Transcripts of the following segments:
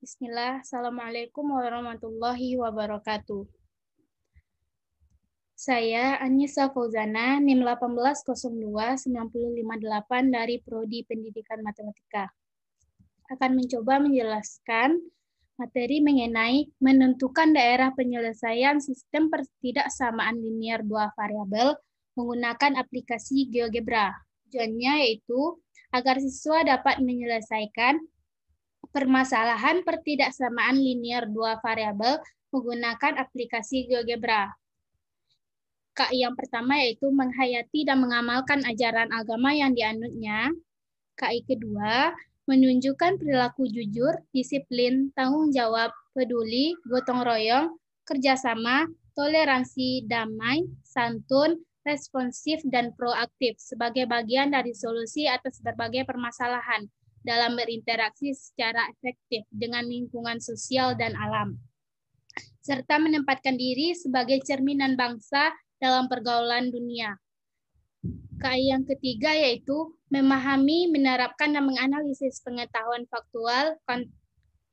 Bismillah, Assalamualaikum warahmatullahi wabarakatuh. Saya Anissa Fauzana, NIM 1802-9058 dari Prodi Pendidikan Matematika. Akan mencoba menjelaskan materi mengenai menentukan daerah penyelesaian sistem pertidaksamaan linear dua variabel menggunakan aplikasi GeoGebra. Tujuannya yaitu agar siswa dapat menyelesaikan permasalahan pertidaksamaan linear dua variabel menggunakan aplikasi GeoGebra. Yang pertama yaitu menghayati dan mengamalkan ajaran agama yang dianutnya. Kedua, menunjukkan perilaku jujur, disiplin, tanggung jawab, peduli, gotong royong, kerjasama, toleransi, damai, santun, responsif, dan proaktif sebagai bagian dari solusi atas berbagai permasalahan dalam berinteraksi secara efektif dengan lingkungan sosial dan alam, serta menempatkan diri sebagai cerminan bangsa dalam pergaulan dunia. Yang ketiga yaitu memahami, menerapkan, dan menganalisis pengetahuan faktual,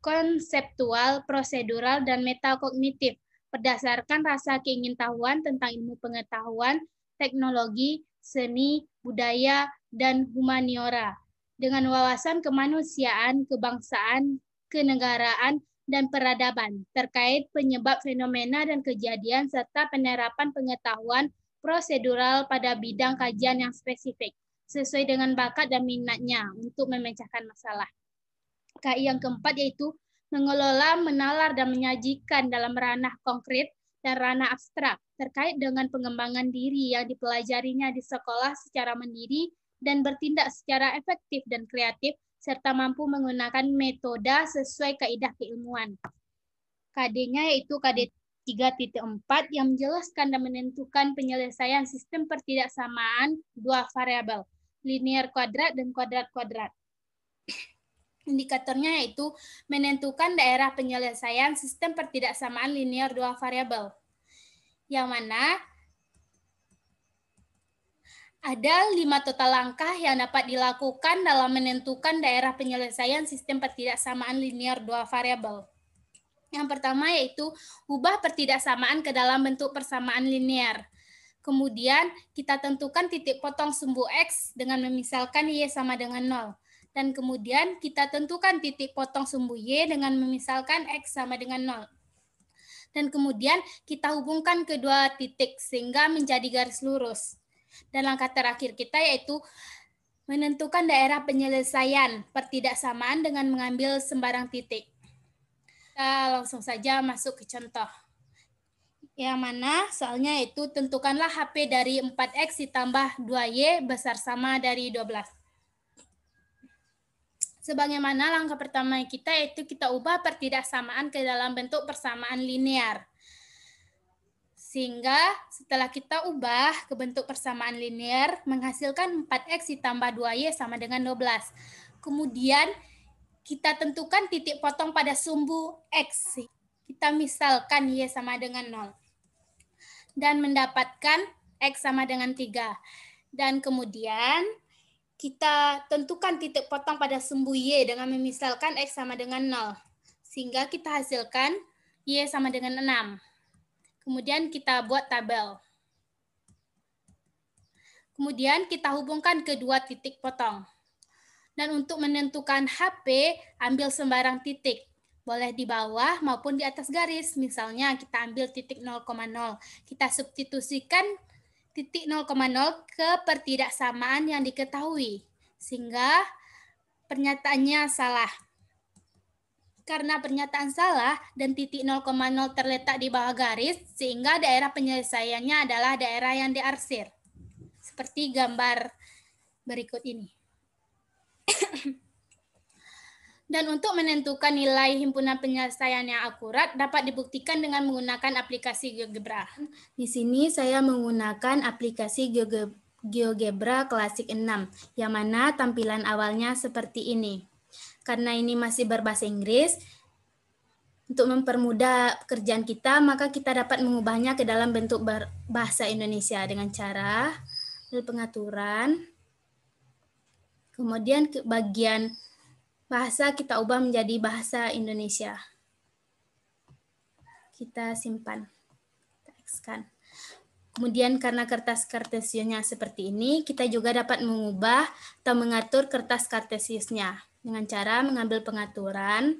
konseptual, prosedural, dan metakognitif berdasarkan rasa keingintahuan tentang ilmu pengetahuan, teknologi, seni, budaya, dan humaniora dengan wawasan kemanusiaan, kebangsaan, kenegaraan, dan peradaban terkait penyebab fenomena dan kejadian serta penerapan pengetahuan prosedural pada bidang kajian yang spesifik sesuai dengan bakat dan minatnya untuk memecahkan masalah. Yang keempat yaitu mengelola, menalar, dan menyajikan dalam ranah konkret dan ranah abstrak terkait dengan pengembangan diri yang dipelajarinya di sekolah secara mandiri dan bertindak secara efektif dan kreatif serta mampu menggunakan metode sesuai kaidah keilmuan. KD-nya yaitu KD 3.4 yang menjelaskan dan menentukan penyelesaian sistem pertidaksamaan dua variabel, linear kuadrat dan kuadrat-kuadrat. Indikatornya yaitu menentukan daerah penyelesaian sistem pertidaksamaan linear dua variabel, yang mana ada 5 total langkah yang dapat dilakukan dalam menentukan daerah penyelesaian sistem pertidaksamaan linear dua variabel. Yang pertama yaitu ubah pertidaksamaan ke dalam bentuk persamaan linear. Kemudian kita tentukan titik potong sumbu X dengan memisalkan Y sama dengan 0. Dan kemudian kita tentukan titik potong sumbu Y dengan memisalkan X sama dengan 0. Dan kemudian kita hubungkan kedua titik sehingga menjadi garis lurus. Dan langkah terakhir kita yaitu menentukan daerah penyelesaian pertidaksamaan dengan mengambil sembarang titik. Kita langsung saja masuk ke contoh. Yang mana soalnya itu tentukanlah HP dari 4X ditambah 2Y besar sama dari 12. Sebagaimana langkah pertama kita yaitu kita ubah pertidaksamaan ke dalam bentuk persamaan linear. Sehingga setelah kita ubah ke bentuk persamaan linear menghasilkan 4X ditambah 2Y sama dengan 12. Kemudian kita tentukan titik potong pada sumbu X. Kita misalkan Y sama dengan 0. Dan mendapatkan X sama dengan 3. Dan kemudian kita tentukan titik potong pada sumbu Y dengan memisalkan X sama dengan 0. Sehingga kita hasilkan Y sama dengan 6. Kemudian kita buat tabel. Kemudian kita hubungkan kedua titik potong. Dan untuk menentukan HP, ambil sembarang titik. Boleh di bawah maupun di atas garis. Misalnya kita ambil titik 0,0. Kita substitusikan titik 0,0 ke pertidaksamaan yang diketahui. Sehingga pernyataannya salah. Karena pernyataan salah dan titik 0,0 terletak di bawah garis, sehingga daerah penyelesaiannya adalah daerah yang diarsir. Seperti gambar berikut ini. Dan untuk menentukan nilai himpunan penyelesaian yang akurat dapat dibuktikan dengan menggunakan aplikasi GeoGebra. Di sini saya menggunakan aplikasi GeoGebra Classic 6, yang mana tampilan awalnya seperti ini. Karena ini masih berbahasa Inggris, untuk mempermudah pekerjaan kita, maka kita dapat mengubahnya ke dalam bentuk bahasa Indonesia dengan cara pengaturan, kemudian ke bagian bahasa kita ubah menjadi bahasa Indonesia. Kita simpan, kita X-kan. Kemudian karena kertas kartesiusnya seperti ini, kita juga dapat mengubah atau mengatur kertas kartesiusnya dengan cara mengambil pengaturan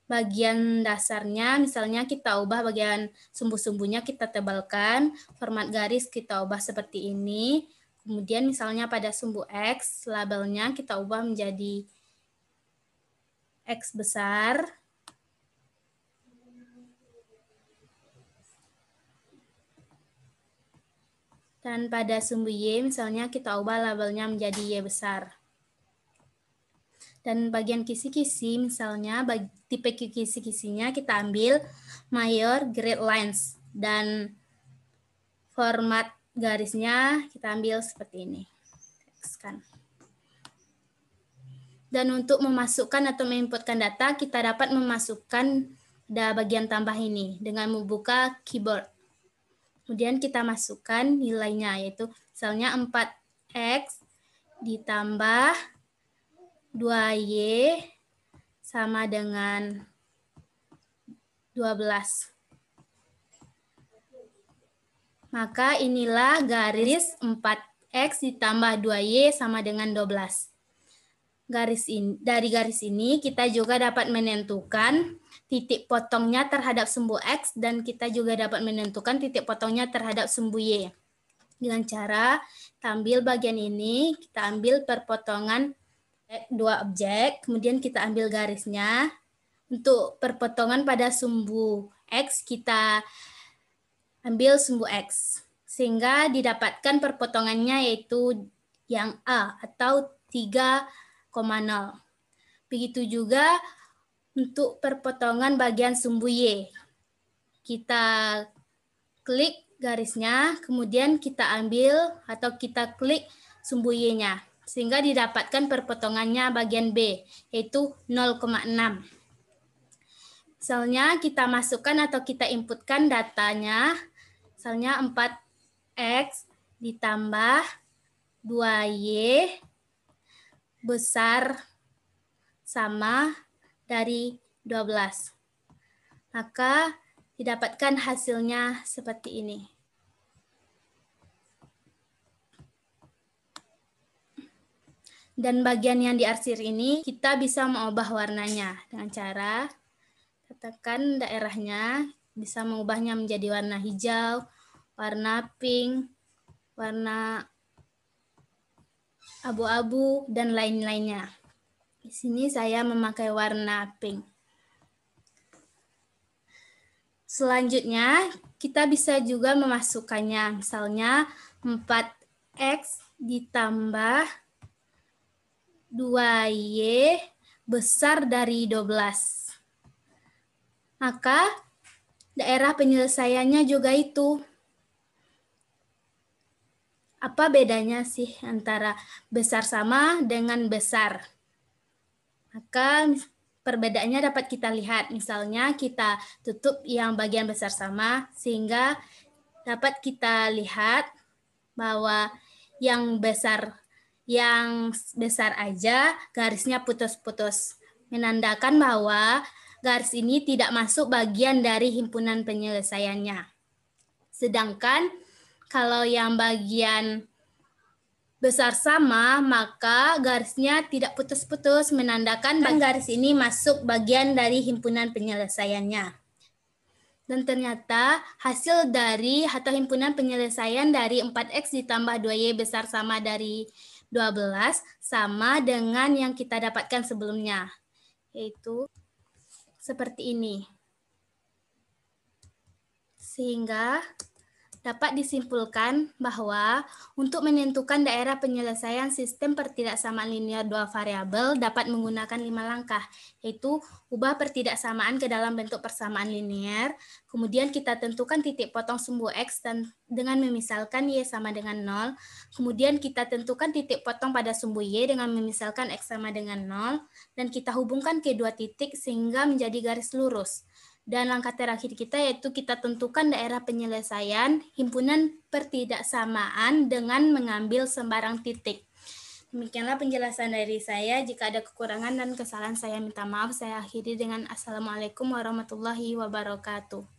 bagian dasarnya, misalnya kita ubah bagian sumbu-sumbunya kita tebalkan, format garis kita ubah seperti ini. Kemudian misalnya pada sumbu X, labelnya kita ubah menjadi X besar. Dan pada sumbu Y, misalnya kita ubah labelnya menjadi Y besar. Dan bagian kisi-kisi, misalnya tipe kisi-kisinya kita ambil mayor grid lines. Dan format garisnya kita ambil seperti ini. Tekskan. Dan untuk memasukkan atau menginputkan data, kita dapat memasukkan bagian tambah ini dengan membuka keyboard. Kemudian kita masukkan nilainya, yaitu misalnya 4X ditambah 2Y sama dengan 12. Maka inilah garis 4X ditambah 2Y sama dengan 12. Dari garis ini kita juga dapat menentukan titik potongnya terhadap sumbu X dan kita juga dapat menentukan titik potongnya terhadap sumbu Y. Dengan cara kita ambil bagian ini, kita ambil perpotongan dua objek, kemudian kita ambil garisnya. Untuk perpotongan pada sumbu X, kita ambil sumbu X. Sehingga didapatkan perpotongannya yaitu yang A atau 3,0. Begitu juga untuk perpotongan bagian sumbu Y. Kita klik garisnya, kemudian kita ambil atau kita klik sumbu Y-nya. Sehingga didapatkan perpotongannya bagian B, yaitu 0,6. Misalnya kita masukkan atau kita inputkan datanya, misalnya 4X ditambah 2Y besar sama dari 12. Maka didapatkan hasilnya seperti ini. Dan bagian yang diarsir ini kita bisa mengubah warnanya dengan cara katakan daerahnya, bisa mengubahnya menjadi warna hijau, warna pink, warna abu-abu, dan lain-lainnya. Di sini saya memakai warna pink. Selanjutnya, kita bisa juga memasukkannya, misalnya 4X ditambah 2Y besar dari 12. Maka daerah penyelesaiannya juga itu. Apa bedanya sih antara besar sama dengan besar? Maka perbedaannya dapat kita lihat. Misalnya kita tutup yang bagian besar sama, sehingga dapat kita lihat bahwa yang besar aja garisnya putus-putus, menandakan bahwa garis ini tidak masuk bagian dari himpunan penyelesaiannya. Sedangkan kalau yang bagian besar sama, maka garisnya tidak putus-putus, menandakan garis ini masuk bagian dari himpunan penyelesaiannya. Dan ternyata hasil dari atau himpunan penyelesaian dari 4X ditambah 2Y besar sama dari 12 sama dengan yang kita dapatkan sebelumnya, yaitu seperti ini. Sehingga dapat disimpulkan bahwa untuk menentukan daerah penyelesaian sistem pertidaksamaan linear dua variabel dapat menggunakan 5 langkah, yaitu ubah pertidaksamaan ke dalam bentuk persamaan linear, kemudian kita tentukan titik potong sumbu X dan dengan memisalkan Y sama dengan 0, kemudian kita tentukan titik potong pada sumbu Y dengan memisalkan X sama dengan 0, dan kita hubungkan kedua titik sehingga menjadi garis lurus. Dan langkah terakhir kita yaitu kita tentukan daerah penyelesaian himpunan pertidaksamaan dengan mengambil sembarang titik. Demikianlah penjelasan dari saya. Jika ada kekurangan dan kesalahan saya minta maaf. Saya akhiri dengan Assalamualaikum warahmatullahi wabarakatuh.